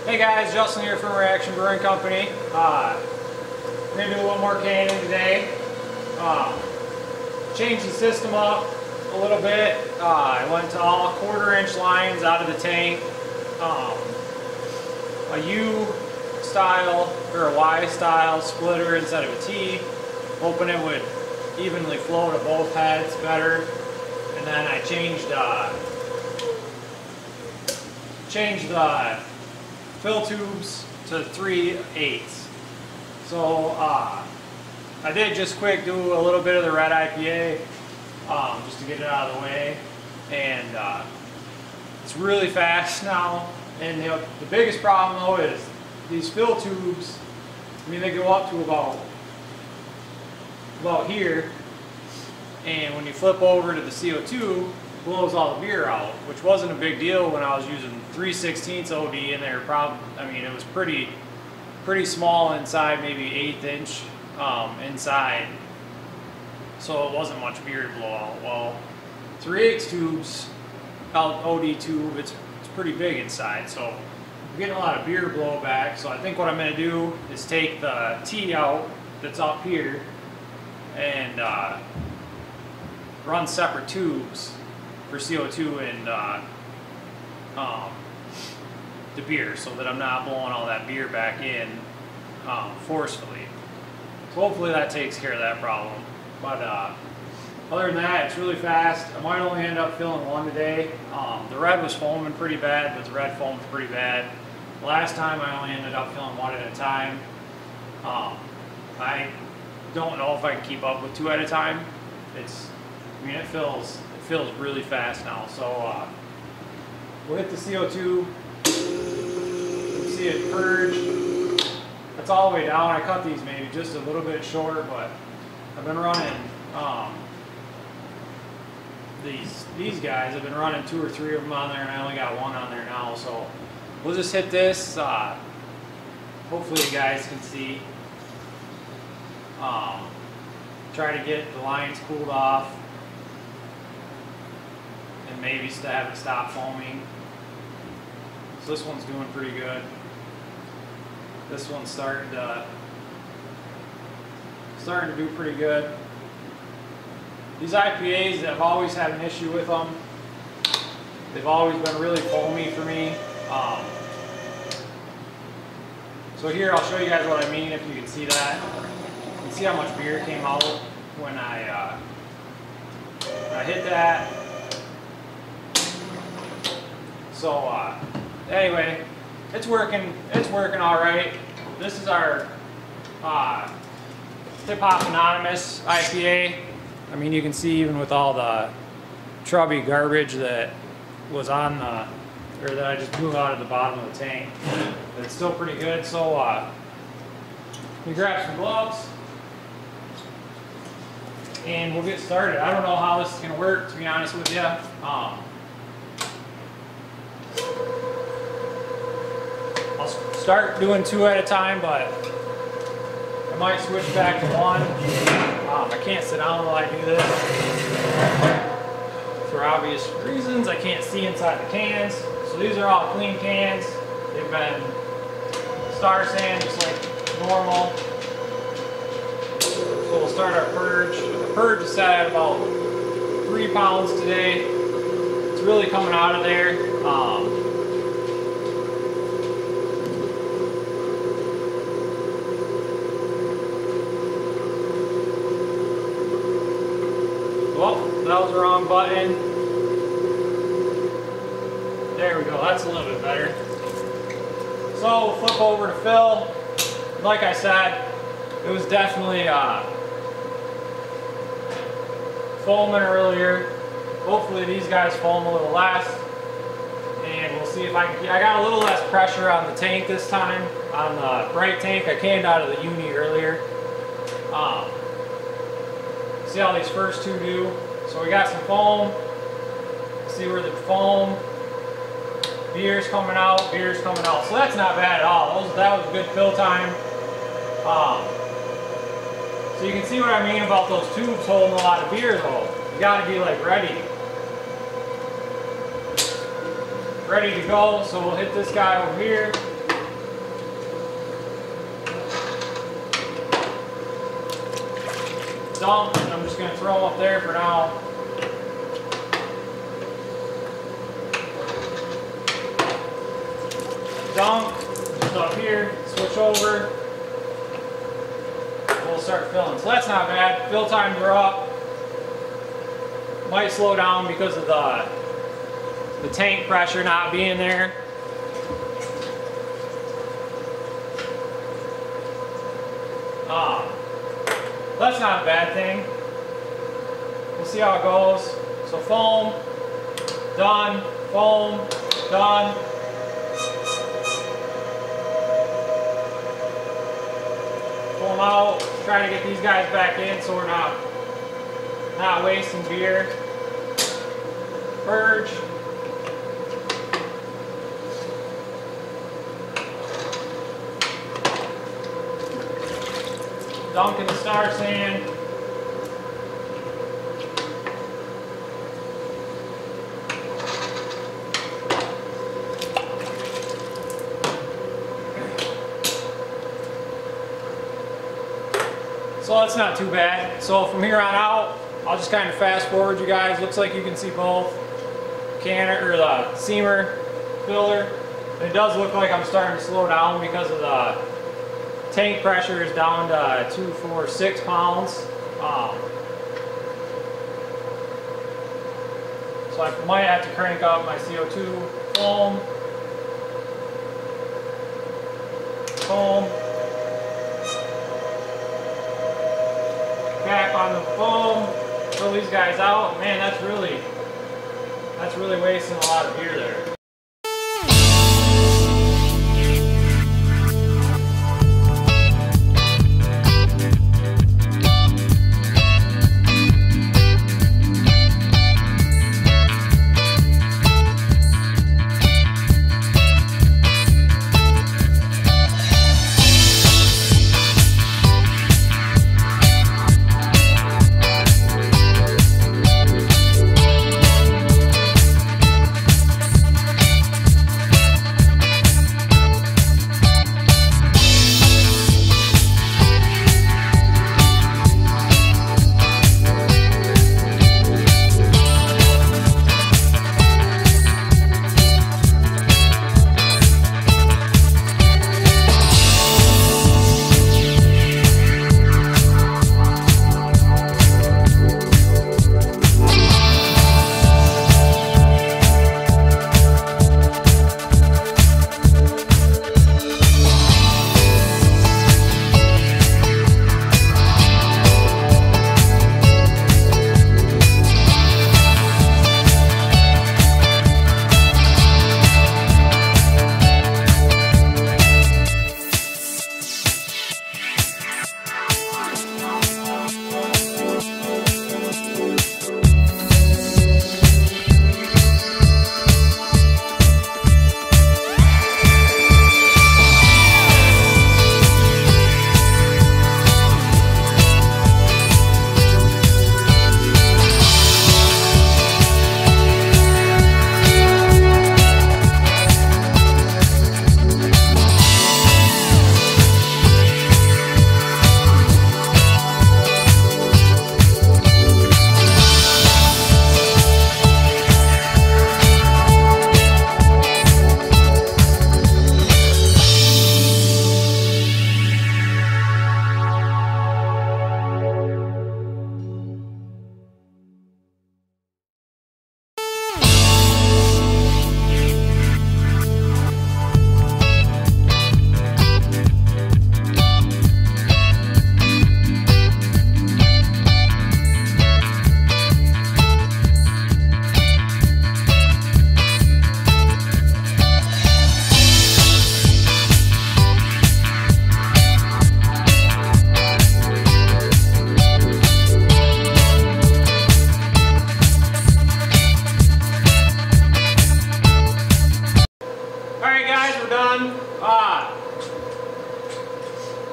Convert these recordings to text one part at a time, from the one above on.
Hey guys, Justin here from Reaction Brewing Company. We're going to do a little more canning today. Changed the system up a little bit. I went to all 1/4-inch lines out of the tank. A U style or a Y style splitter instead of a T. Hoping it would evenly flow to both heads better. And then I changed the fill tubes to 3/8. So I did just quick do a little bit of the red IPA just to get it out of the way, and it's really fast now. And the biggest problem though is these fill tubes. I mean, they go up to about here, and when you flip over to the CO2, it blows all the beer out, which wasn't a big deal when I was using 3/16 OD, and they were I mean, it was pretty small inside, maybe 1/8 inch inside, so it wasn't much beer to blow out. Well, 3/8 tubes, OD tube, it's pretty big inside, so I'm getting a lot of beer blowback. So I think what I'm going to do is take the T out that's up here and run separate tubes for CO2 and the beer, so that I'm not blowing all that beer back in forcefully. So hopefully that takes care of that problem. But other than that, it's really fast. I might only end up filling one today. The red was foaming pretty bad, but the red foamed pretty bad. Last time I only ended up filling one at a time. I don't know if I can keep up with 2 at a time. I mean, it fills really fast now. So we'll hit the CO2. You can see it purge. That's all the way down. I cut these maybe just a little bit short, but I've been running these guys. I've been running 2 or 3 of them on there, and I only got 1 on there now. So we'll just hit this. Hopefully you guys can see. Try to get the lines cooled off, and maybe have it stop foaming. So this one's doing pretty good. This one's starting to do pretty good. These IPAs, I've always had an issue with them. They've always been really foamy for me. So here I'll show you guys what I mean, if you can see that. You can see how much beer came out when I hit that. So anyway, it's working all right. This is our Hip Hop Anonymous IPA. I mean, you can see even with all the trubby garbage that was on or that I just blew out of the bottom of the tank, it's still pretty good. So you grab some gloves and we'll get started. I don't know how this is going to work, to be honest with you. I'll start doing 2 at a time, but I might switch back to 1. I can't sit down while I do this for obvious reasons. I can't see inside the cans. So these are all clean cans. They've been star sand just like normal. So we'll start our purge. The purge is set at about 3 pounds today. It's really coming out of there. Well, that was the wrong button. There we go, that's a little bit better. So we'll flip over to fill. Like I said, it was definitely foaming earlier. Hopefully these guys foam a little less. And we'll see if I got a little less pressure on the tank this time. On the bright tank, I canned out of the uni earlier. See how these first 2 do. So we got some foam. See where the foam, beer's coming out. So that's not bad at all. That was good fill time. So you can see what I mean about those tubes holding a lot of beer though. You gotta be like ready. ready to go. So we'll hit this guy over here. dump, and I'm just going to throw them up there for now. Dunk, just up here, switch over. We'll start filling. So that's not bad. Fill times are up. Might slow down because of the tank pressure not being there. That's not a bad thing. We'll see how it goes. So foam, done, foam, done. Pull them out, try to get these guys back in so we're not wasting beer. Purge. Dunk in the star sand. So that's not too bad. So from here on out, I'll just kind of fast forward you guys. Looks like you can see both canner or the seamer filler. And it does look like I'm starting to slow down because of the tank pressure is down to 246 pounds. So I might have to crank up my CO2 foam. Cap on the foam. Fill these guys out. Man, that's really wasting a lot of beer there.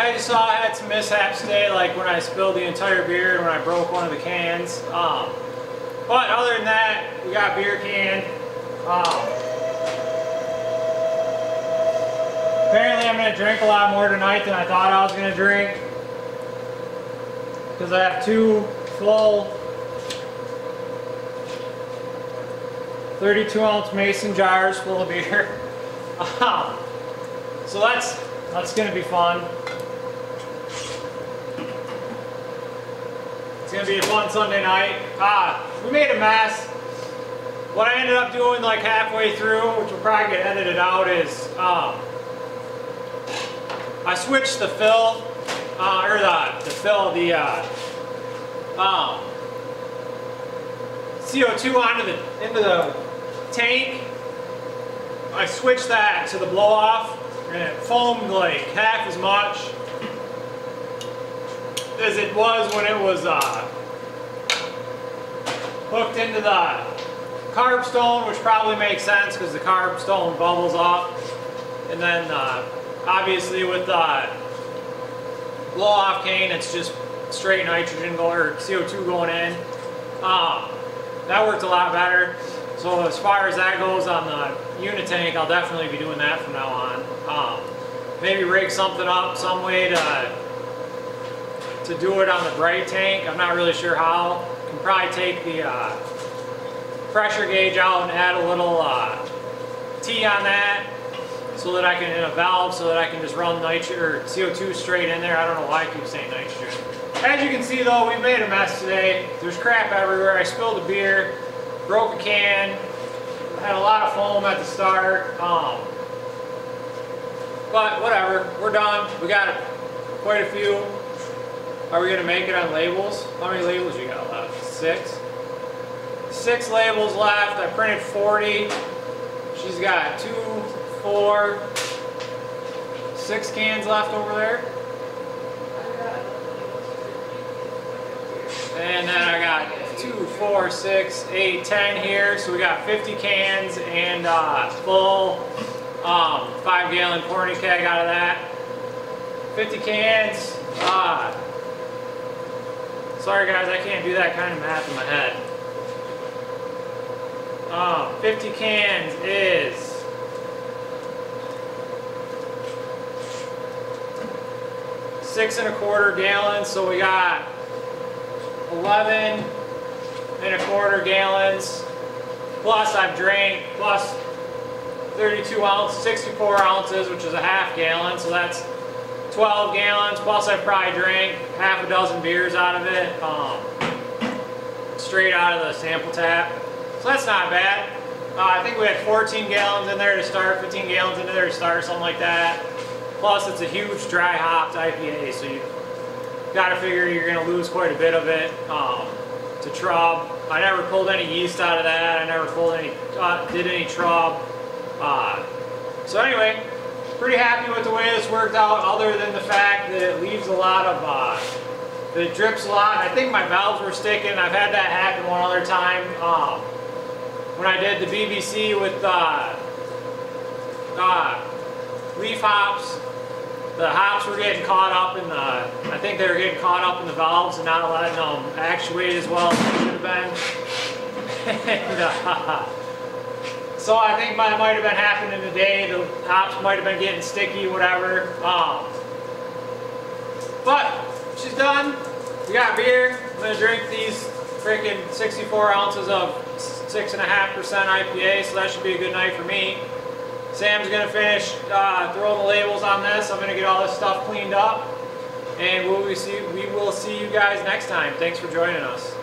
I just saw I had some mishaps today, like when I spilled the entire beer and when I broke one of the cans. But other than that, we got beer can. Apparently I'm going to drink a lot more tonight than I thought I was going to drink. because I have 2 full 32-ounce mason jars full of beer. So that's going to be fun. It's going to be a fun Sunday night. We made a mess. What I ended up doing like halfway through, which will probably get edited out, is I switched the fill, CO2 into the tank. I switched that to the blow off, and it foamed like half as much as it was when it was hooked into the carb stone, which probably makes sense because the carb stone bubbles up. And then obviously with the blow off cane, it's just straight nitrogen or CO2 going in. That worked a lot better. So as far as that goes on the unit tank, I'll definitely be doing that from now on. Maybe rig something up some way to do it on the bright tank. I'm not really sure how. Can probably take the pressure gauge out and add a little T on that so that I can, in a valve, so that I can just run nitrogen or CO2 straight in there. I don't know why I keep saying nitrogen. As you can see though, we made a mess today. There's crap everywhere. I spilled a beer, broke a can, had a lot of foam at the start. But whatever, we're done. We got quite a few. Are we gonna make it on labels? How many labels you got left? 6? 6 labels left. I printed 40. She's got 2, 4, 6 cans left over there. And then I got 2, 4, 6, 8, 10 here. So we got 50 cans and full 5-gallon pouring keg out of that. 50 cans. Sorry guys, I can't do that kind of math in my head. 50 cans is 6 1/4 gallons, so we got 11 1/4 gallons, plus I've drank, plus 32 ounces, 64 ounces, which is a half gallon, so that's 12 gallons, plus I probably drank half a dozen beers out of it, straight out of the sample tap. So that's not bad. I think we had 14 gallons in there to start, 15 gallons in there to start, something like that. Plus it's a huge dry hopped IPA, so you gotta figure you're gonna lose quite a bit of it to trub. I never pulled any yeast out of that. I never pulled any, did any trub. So anyway, pretty happy with the way this worked out, other than the fact that it leaves a lot of, that it drips a lot. I think my valves were sticking. I've had that happen one other time. When I did the BBC with leaf hops, the hops were getting caught up in the, I think they were getting caught up in the valves and not letting them actuate as well as they should have been. And, so I think that might have been happening today. The hops might have been getting sticky, whatever. But she's done. We got beer. I'm gonna drink these freaking 64 ounces of 6.5% IPA, so that should be a good night for me. Sam's gonna finish throwing the labels on this. I'm gonna get all this stuff cleaned up, and we will see you guys next time. Thanks for joining us.